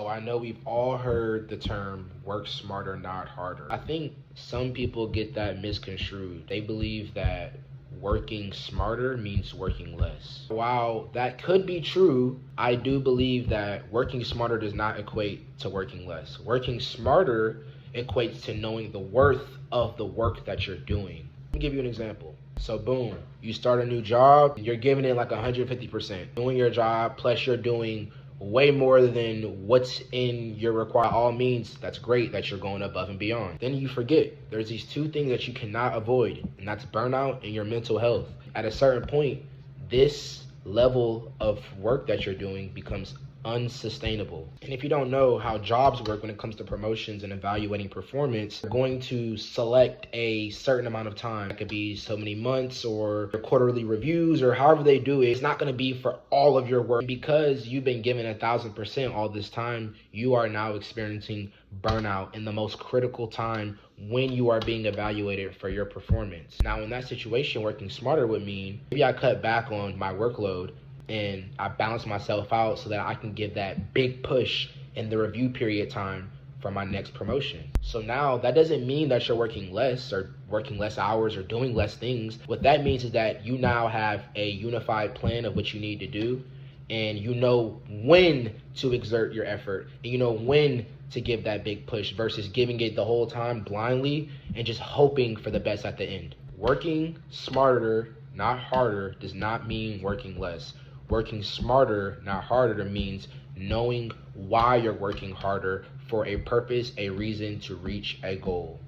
I know we've all heard the term work smarter, not harder. I think some people get that misconstrued. They believe that working smarter means working less. While that could be true, I do believe that working smarter does not equate to working less. Working smarter equates to knowing the worth of the work that you're doing. Let me give you an example. So boom, you start a new job, you're giving it like 150%. Doing your job, plus you're doing way more than what's in your requirement. All means that's great that you're going above and beyond. Then you forget there's these two things that you cannot avoid, and that's burnout and your mental health. At a certain point, this level of work that you're doing becomes unsustainable. And if you don't know how jobs work when it comes to promotions and evaluating performance, you're going to select a certain amount of time. It could be so many months or quarterly reviews or however they do it. It's not going to be for all of your work. Because you've been given 1,000% all this time, you are now experiencing burnout in the most critical time when you are being evaluated for your performance. Now, in that situation, working smarter would mean maybe I cut back on my workload and I balance myself out so that I can give that big push in the review period time for my next promotion. So now that doesn't mean that you're working less or working less hours or doing less things. What that means is that you now have a unified plan of what you need to do, and you know when to exert your effort, and you know when to give that big push versus giving it the whole time blindly and just hoping for the best at the end. Working smarter, not harder, does not mean working less. Working smarter, not harder, means knowing why you're working harder for a purpose, a reason to reach a goal.